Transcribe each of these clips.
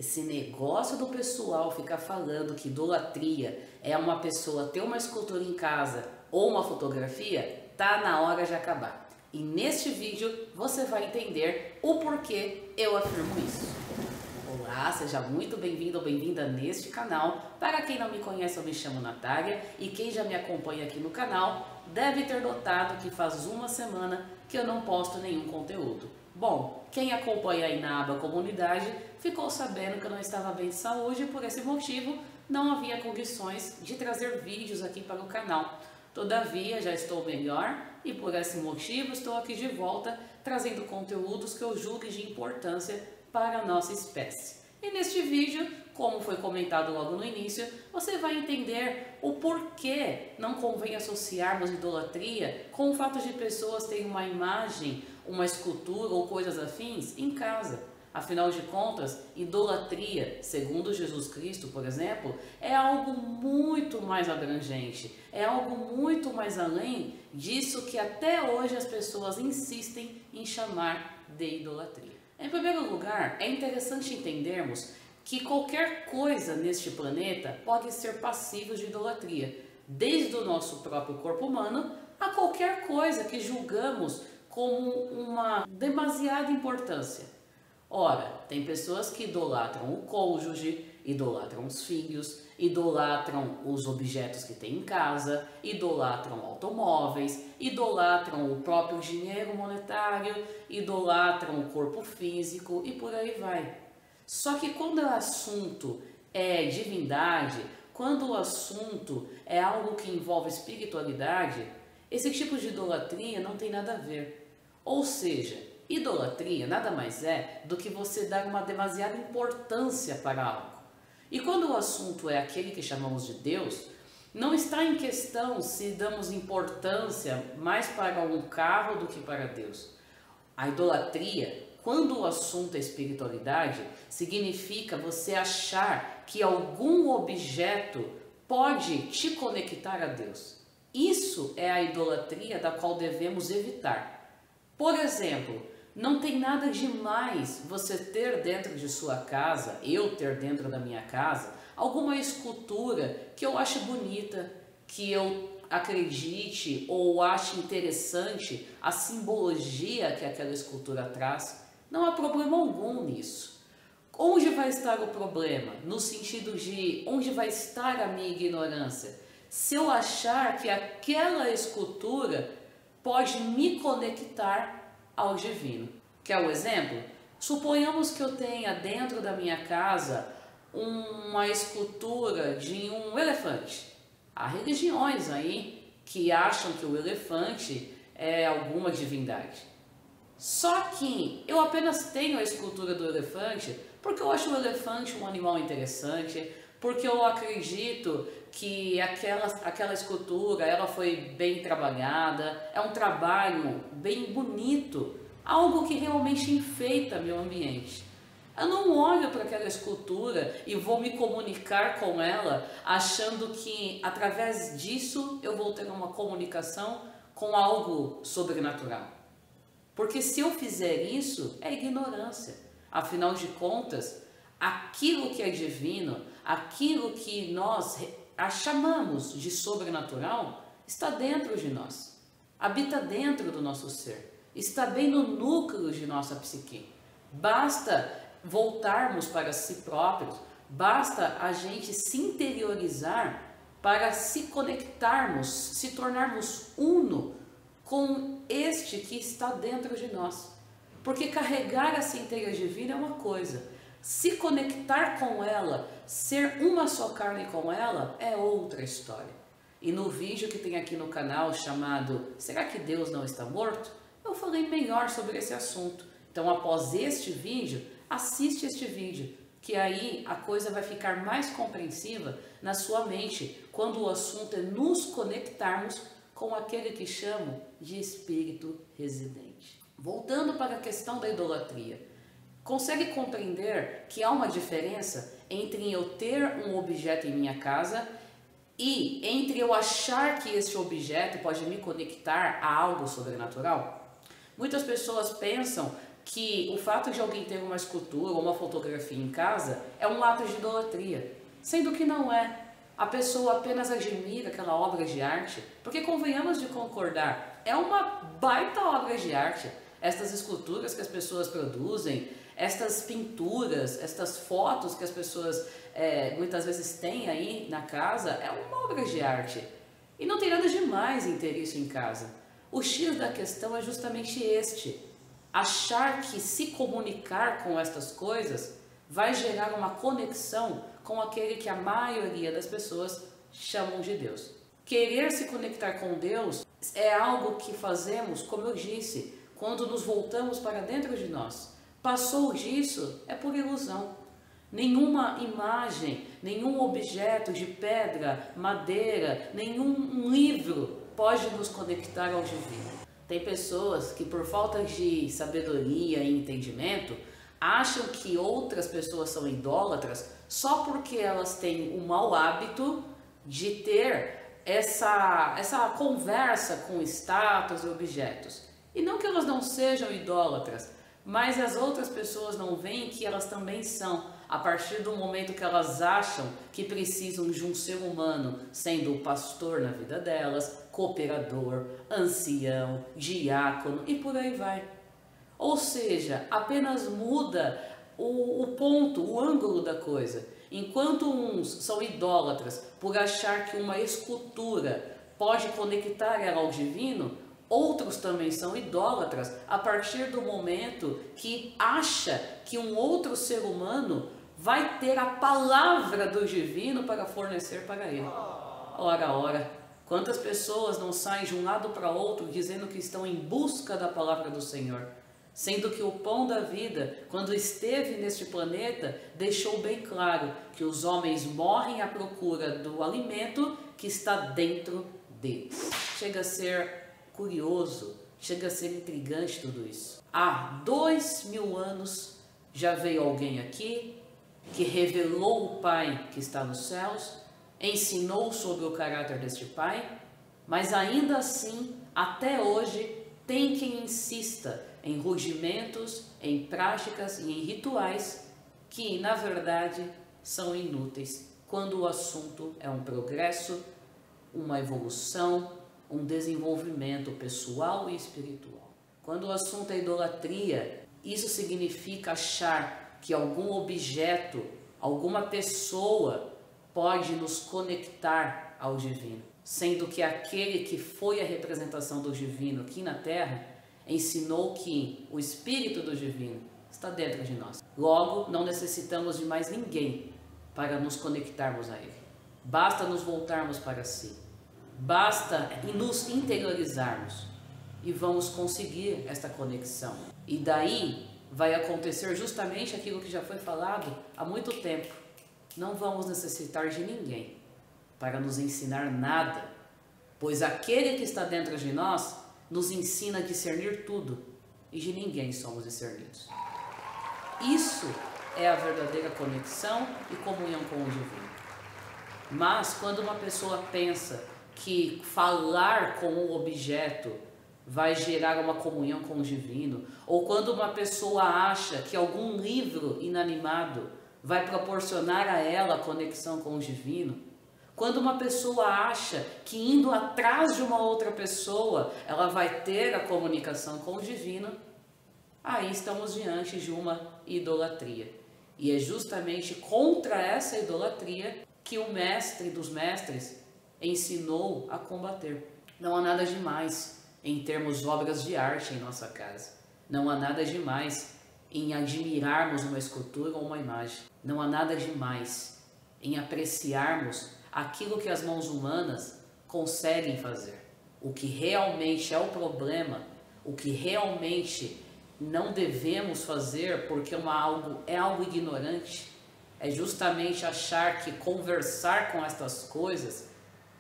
esse negócio do pessoal ficar falando que idolatria é uma pessoa ter uma escultura em casa ou uma fotografia, tá na hora de acabar. E neste vídeo você vai entender o porquê eu afirmo isso. Olá, seja muito bem-vindo ou bem-vinda neste canal. Para quem não me conhece, eu me chamo Natália e quem já me acompanha aqui no canal deve ter notado que faz uma semana que eu não posto nenhum conteúdo. Bom, quem acompanha aí na aba comunidade ficou sabendo que eu não estava bem de saúde e por esse motivo não havia condições de trazer vídeos aqui para o canal. Todavia, já estou melhor e por esse motivo estou aqui de volta trazendo conteúdos que eu julgue de importância para a nossa espécie. E neste vídeo, como foi comentado logo no início, você vai entender o porquê não convém associarmos idolatria com o fato de pessoas terem uma imagem, uma escultura ou coisas afins em casa. Afinal de contas, idolatria, segundo Jesus Cristo, por exemplo, é algo muito mais abrangente, é algo muito mais além disso que até hoje as pessoas insistem em chamar de idolatria. Em primeiro lugar, é interessante entendermos que qualquer coisa neste planeta pode ser passível de idolatria, desde o nosso próprio corpo humano a qualquer coisa que julgamos como uma demasiada importância. Ora, tem pessoas que idolatram o cônjuge, idolatram os filhos, idolatram os objetos que tem em casa, idolatram automóveis, idolatram o próprio dinheiro monetário, idolatram o corpo físico e por aí vai. Só que quando o assunto é divindade, quando o assunto é algo que envolve espiritualidade, esse tipo de idolatria não tem nada a ver. Ou seja, idolatria nada mais é do que você dar uma demasiada importância para algo. E quando o assunto é aquele que chamamos de Deus, não está em questão se damos importância mais para um carro do que para Deus. A idolatria, quando o assunto é espiritualidade, significa você achar que algum objeto pode te conectar a Deus. Isso é a idolatria da qual devemos evitar. Por exemplo, não tem nada demais você ter dentro de sua casa, eu ter dentro da minha casa, alguma escultura que eu ache bonita, que eu acredite ou ache interessante a simbologia que aquela escultura traz. Não há problema algum nisso. Onde vai estar o problema? No sentido de onde vai estar a minha ignorância? Se eu achar que aquela escultura pode me conectar ao divino. Quer um exemplo? Suponhamos que eu tenha dentro da minha casa uma escultura de um elefante. Há religiões aí que acham que o elefante é alguma divindade. Só que eu apenas tenho a escultura do elefante porque eu acho o elefante um animal interessante, porque eu acredito que aquela escultura ela foi bem trabalhada, é um trabalho bem bonito, algo que realmente enfeita meu ambiente. Eu não olho para aquela escultura e vou me comunicar com ela achando que através disso eu vou ter uma comunicação com algo sobrenatural. Porque se eu fizer isso, é ignorância. Afinal de contas, aquilo que é divino, aquilo que nós chamamos de sobrenatural, está dentro de nós, habita dentro do nosso ser, está bem no núcleo de nossa psique. Basta voltarmos para si próprios, basta a gente se interiorizar para se conectarmos, se tornarmos uno com este que está dentro de nós. Porque carregar a centelha divina é uma coisa, se conectar com ela, ser uma só carne com ela, é outra história. E no vídeo que tem aqui no canal chamado Será que Deus não está morto? Eu falei melhor sobre esse assunto. Então após este vídeo, assiste este vídeo, que aí a coisa vai ficar mais compreensiva na sua mente, quando o assunto é nos conectarmos com aquele que chamo de espírito residente. Voltando para a questão da idolatria. Consegue compreender que há uma diferença entre eu ter um objeto em minha casa e entre eu achar que esse objeto pode me conectar a algo sobrenatural? Muitas pessoas pensam que o fato de alguém ter uma escultura ou uma fotografia em casa é um ato de idolatria, sendo que não é. A pessoa apenas admira aquela obra de arte, porque convenhamos de concordar, é uma baita obra de arte. Estas esculturas que as pessoas produzem, estas pinturas, estas fotos que as pessoas muitas vezes têm aí na casa, é uma obra de arte. E não tem nada de mais em ter isso em casa. O X da questão é justamente este: achar que se comunicar com estas coisas vai gerar uma conexão com aquele que a maioria das pessoas chamam de Deus. Querer se conectar com Deus é algo que fazemos, como eu disse, quando nos voltamos para dentro de nós. Passou disso, é por ilusão. Nenhuma imagem, nenhum objeto de pedra, madeira, nenhum livro pode nos conectar ao divino. Tem pessoas que, por falta de sabedoria e entendimento, acham que outras pessoas são idólatras só porque elas têm o mau hábito de ter essa conversa com estátuas e objetos. E não que elas não sejam idólatras, mas as outras pessoas não veem que elas também são, a partir do momento que elas acham que precisam de um ser humano, sendo o pastor na vida delas, cooperador, ancião, diácono e por aí vai. Ou seja, apenas muda o ponto, o ângulo da coisa. Enquanto uns são idólatras por achar que uma escultura pode conectar ela ao divino, outros também são idólatras a partir do momento que acha que um outro ser humano vai ter a palavra do divino para fornecer para ele. Ora, quantas pessoas não saem de um lado para outro dizendo que estão em busca da palavra do Senhor? Sendo que o pão da vida, quando esteve neste planeta, deixou bem claro que os homens morrem à procura do alimento que está dentro deles. Chega a ser curioso, chega a ser intrigante tudo isso. Há 2000 anos já veio alguém aqui que revelou o Pai que está nos céus, ensinou sobre o caráter deste Pai, mas ainda assim, até hoje, tem quem insista em rudimentos, em práticas e em rituais que, na verdade, são inúteis quando o assunto é um progresso, uma evolução, um desenvolvimento pessoal e espiritual. Quando o assunto é idolatria, isso significa achar que algum objeto, alguma pessoa pode nos conectar ao divino, sendo que aquele que foi a representação do divino aqui na Terra ensinou que o Espírito do divino está dentro de nós. Logo, não necessitamos de mais ninguém para nos conectarmos a Ele. Basta nos voltarmos para si. Basta nos interiorizarmos e vamos conseguir esta conexão. E daí vai acontecer justamente aquilo que já foi falado há muito tempo. Não vamos necessitar de ninguém para nos ensinar nada, pois aquele que está dentro de nós nos ensina a discernir tudo e de ninguém somos discernidos. Isso é a verdadeira conexão e comunhão com o divino. Mas quando uma pessoa pensa que falar com um objeto vai gerar uma comunhão com o divino, ou quando uma pessoa acha que algum livro inanimado vai proporcionar a ela a conexão com o divino, quando uma pessoa acha que indo atrás de uma outra pessoa ela vai ter a comunicação com o divino, aí estamos diante de uma idolatria. E é justamente contra essa idolatria que o mestre dos mestres ensinou a combater. Não há nada demais em termos obras de arte em nossa casa. Não há nada demais em admirarmos uma escultura ou uma imagem. Não há nada demais em apreciarmos aquilo que as mãos humanas conseguem fazer. O que realmente é o problema, o que realmente não devemos fazer porque é algo ignorante, é justamente achar que conversar com estas coisas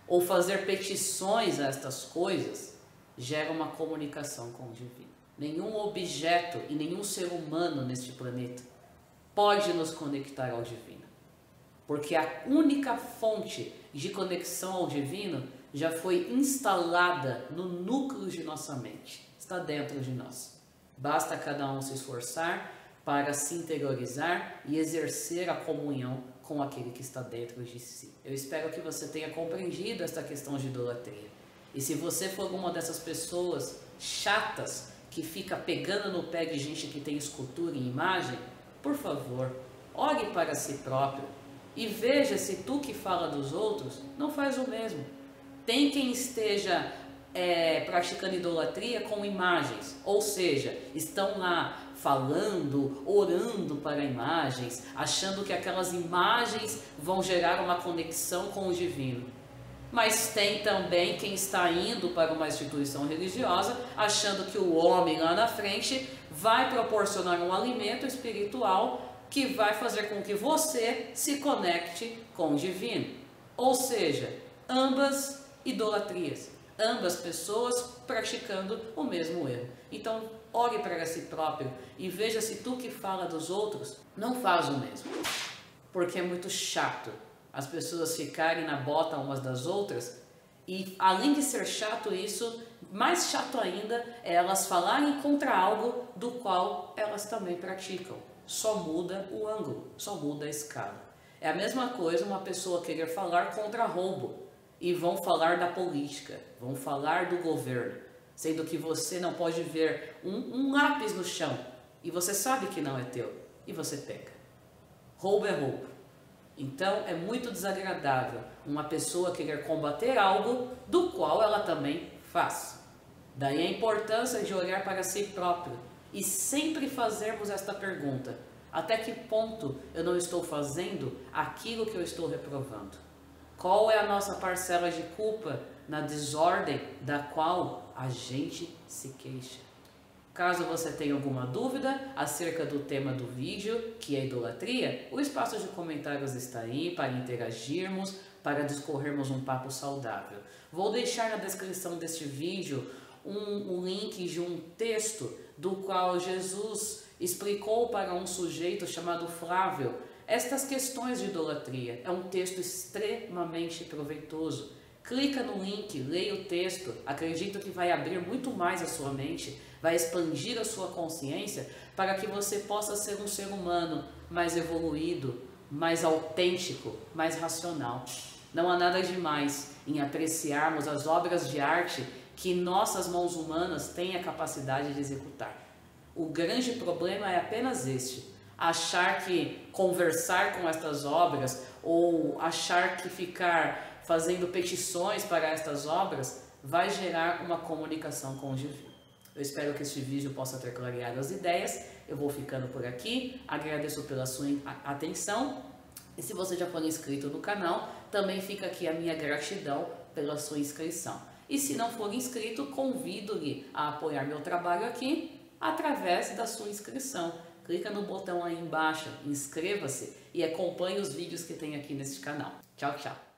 ou fazer petições a estas coisas gera uma comunicação com o divino. Nenhum objeto e nenhum ser humano neste planeta pode nos conectar ao divino, porque a única fonte de conexão ao divino já foi instalada no núcleo de nossa mente, está dentro de nós. Basta cada um se esforçar para se interiorizar e exercer a comunhão com aquele que está dentro de si. Eu espero que você tenha compreendido esta questão de idolatria. E se você for uma dessas pessoas chatas que fica pegando no pé de gente que tem escultura e imagem, por favor, olhe para si próprio e veja se tu que fala dos outros não faz o mesmo. Tem quem esteja praticando idolatria com imagens, ou seja, estão lá falando, orando para imagens, achando que aquelas imagens vão gerar uma conexão com o divino. Mas tem também quem está indo para uma instituição religiosa, achando que o homem lá na frente vai proporcionar um alimento espiritual que vai fazer com que você se conecte com o divino. Ou seja, ambas idolatrias, ambas pessoas praticando o mesmo erro. Então, olhe para si próprio e veja se tu que fala dos outros não faz o mesmo. Porque é muito chato as pessoas ficarem na bota umas das outras e, além de ser chato isso, mais chato ainda é elas falarem contra algo do qual elas também praticam. Só muda o ângulo, só muda a escala. É a mesma coisa uma pessoa querer falar contra roubo e vão falar da política, vão falar do governo, sendo que você não pode ver um lápis no chão e você sabe que não é teu e você pega. Roubo é roubo. Então é muito desagradável uma pessoa querer combater algo do qual ela também faz. Daí a importância de olhar para si próprio e sempre fazermos esta pergunta: até que ponto eu não estou fazendo aquilo que eu estou reprovando? Qual é a nossa parcela de culpa na desordem da qual a gente se queixa? Caso você tenha alguma dúvida acerca do tema do vídeo, que é idolatria, o espaço de comentários está aí para interagirmos, para discorrermos um papo saudável. Vou deixar na descrição deste vídeo um link de um texto do qual Jesus explicou para um sujeito chamado Flávio estas questões de idolatria. É um texto extremamente proveitoso. Clica no link, leia o texto, acredito que vai abrir muito mais a sua mente, vai expandir a sua consciência para que você possa ser um ser humano mais evoluído, mais autêntico, mais racional. Não há nada demais em apreciarmos as obras de arte que nossas mãos humanas têm a capacidade de executar. O grande problema é apenas este: achar que conversar com estas obras ou achar que ficar fazendo petições para estas obras vai gerar uma comunicação com o divino. Eu espero que este vídeo possa ter clareado as ideias. Eu vou ficando por aqui, agradeço pela sua atenção e se você já for inscrito no canal, também fica aqui a minha gratidão pela sua inscrição. E se não for inscrito, convido-lhe a apoiar meu trabalho aqui através da sua inscrição. Clica no botão aí embaixo, inscreva-se e acompanhe os vídeos que tem aqui neste canal. Tchau, tchau!